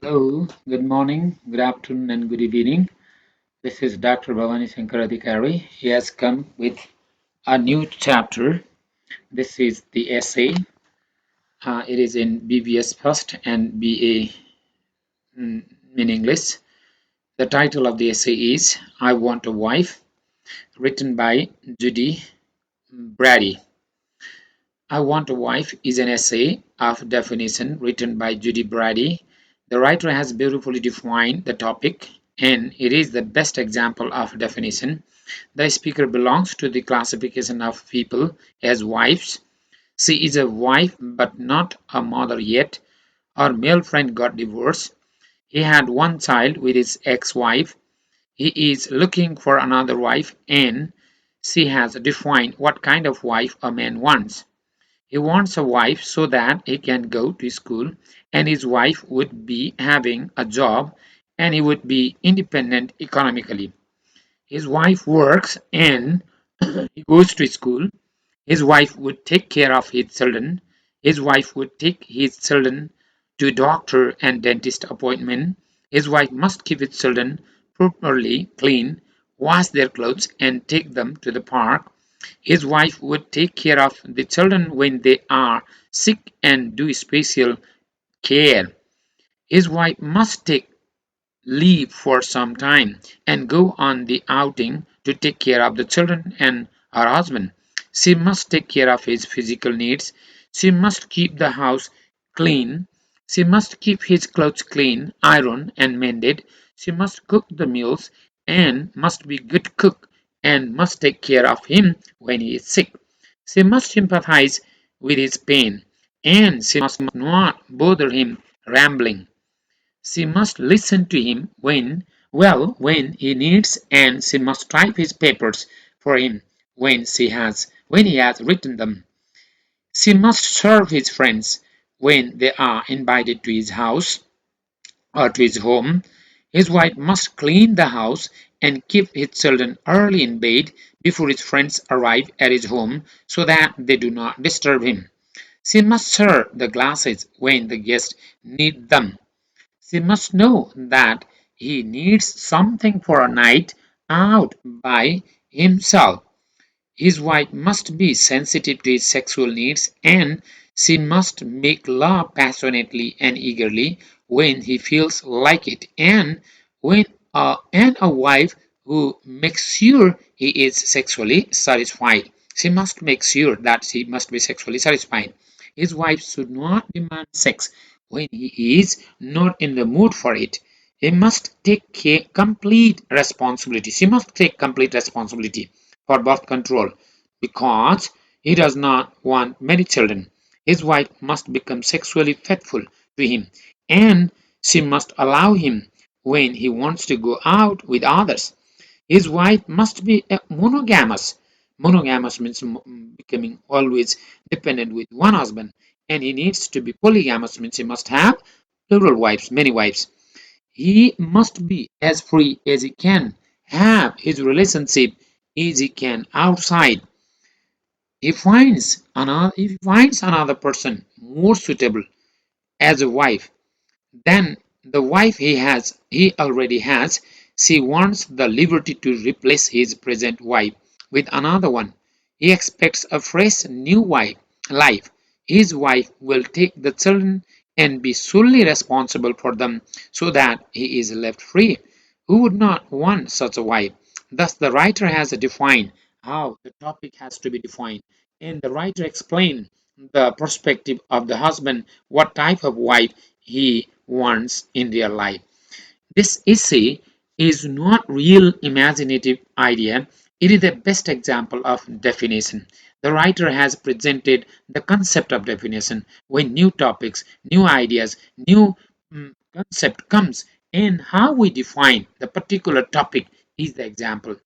Hello, good morning, good afternoon, and good evening. This is Dr.Bhawani Sankaradhikari. He has come with a new chapter. This is the essay. It is in BBS first and BA in English. The title of the essay is I Want a Wife, written by Judy Brady. I Want a Wife is an essay of definition written by Judy Brady. The writer has beautifully defined the topic, and it is the best example of definition. The speaker belongs to the classification of people as wives. She is a wife but not a mother yet. Her male friend got divorced. He had one child with his ex-wife. He is looking for another wife, and she has defined what kind of wife a man wants. He wants a wife so that he can go to school and his wife would be having a job and he would be independent economically. His wife works and he goes to school. His wife would take care of his children. His wife would take his children to doctor and dentist appointment. His wife must keep his children properly clean, wash their clothes, and take them to the park. His wife would take care of the children when they are sick and do special care. His wife must take leave for some time and go on the outing to take care of the children and her husband. She must take care of his physical needs. She must keep the house clean. She must keep his clothes clean, ironed, and mended. She must cook the meals and must be good cook and must take care of him when he is sick. She must sympathize with his pain and she must not bother him rambling. She must listen to him when he needs, and she must type his papers for him when he has written them. She must serve his friends when they are invited to his house or to his home. His wife must clean the house and keep his children early in bed before his friends arrive at his home so that they do not disturb him. She must serve the glasses when the guests need them. She must know that he needs something for a night out by himself. His wife must be sensitive to his sexual needs and she must make love passionately and eagerly when he feels like it and a wife who makes sure he is sexually satisfied. She must make sure that she must be sexually satisfied. His wife should not demand sex when he is not in the mood for it. He must take complete responsibility. She must take complete responsibility for birth control because he does not want many children. His wife must become sexually faithful to him and she must allow him when he wants to go out with others. His wife must be monogamous. Monogamous means becoming always dependent with one husband, and he needs to be polygamous means he must have plural wives, many wives. He must be as free as he can, have his relationship as he can outside. If he finds another person more suitable as a wife than the wife he already has, she wants the liberty to replace his present wife with another one. He expects a fresh new life. His wife will take the children and be solely responsible for them so that he is left free. Who would not want such a wife? Thus, the writer has defined how the topic has to be defined, and the writer explained the perspective of the husband, what type of wife he wants in real life. This essay is not real imaginative idea. It is the best example of definition. The writer has presented the concept of definition when new topics, new ideas, new concept comes and how we define the particular topic is the example.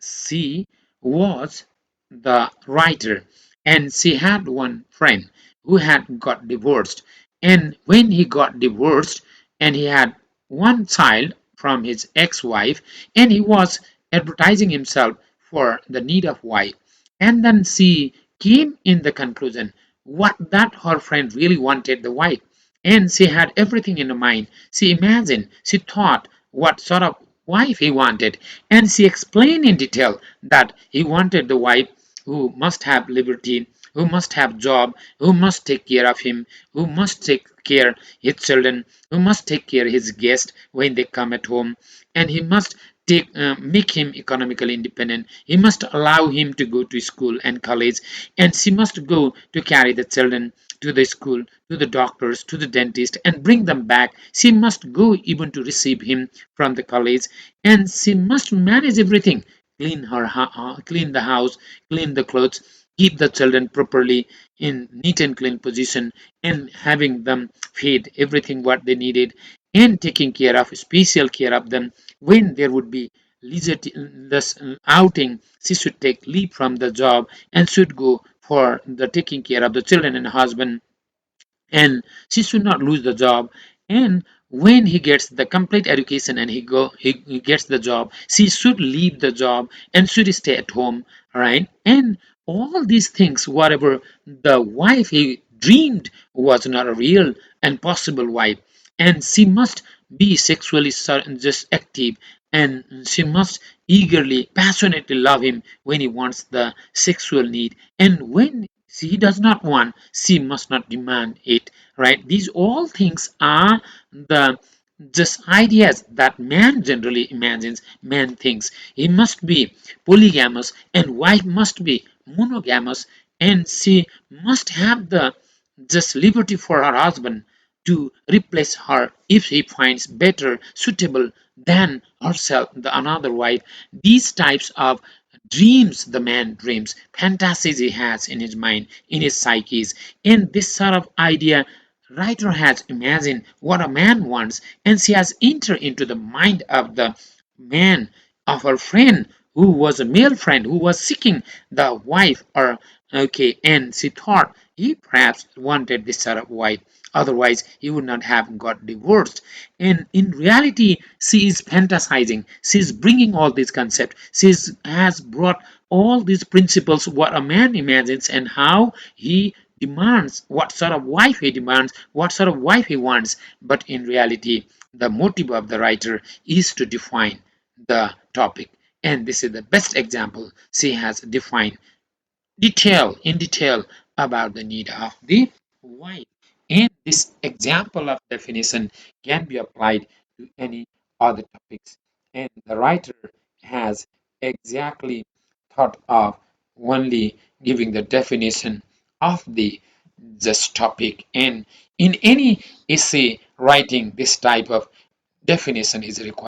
She was the writer and she had one friend who had got divorced, and when he got divorced and he had one child from his ex-wife and he was advertising himself for the need of wife, and then she came in the conclusion what that her friend really wanted the wife, and she had everything in her mind. She imagined, she thought what sort of wife he wanted, and she explained in detail that he wanted the wife who must have liberty, who must have job, who must take care of him, who must take care his children, who must take care his guests when they come at home, and he must make him economically independent. He must allow him to go to school and college, and she must go to carry the children to the school, to the doctors, to the dentist, and bring them back. She must go even to receive him from the college, and she must manage everything. Clean the house, clean the clothes, keep the children properly in neat and clean position, and having them fed everything what they needed, and taking care of special care of them when there would be leisure outing. She should take leave from the job and should go for the taking care of the children and husband, and she should not lose the job. And when he gets the complete education and he gets the job, she should leave the job and should stay at home, right? And all these things, whatever the wife he dreamed, was not a real and possible wife. And she must be sexually just active, and she must eagerly passionately love him when he wants the sexual need, and when she does not want, she must not demand it, right? These all things are the just ideas that man generally imagines. Man thinks he must be polygamous and wife must be monogamous, and she must have the just liberty for her husband to replace her if he finds better suitable than herself the another wife. These types of dreams the man dreams, fantasies he has in his mind, in his psyches, and this sort of idea writer has imagined what a man wants, and she has entered into the mind of the man, of her friend who was a male friend who was seeking the wife, or okay, and she thought he perhaps wanted this sort of wife, otherwise he would not have got divorced. And in reality she is fantasizing, she is bringing all these concepts, has brought all these principles what a man imagines and how he demands, what sort of wife he demands, what sort of wife he wants. But in reality the motive of the writer is to define the topic, and this is the best example. She has defined detail about the need of the wife. And this example of definition can be applied to any other topics. And the writer has exactly thought of only giving the definition of the this topic. And in any essay writing, this type of definition is required.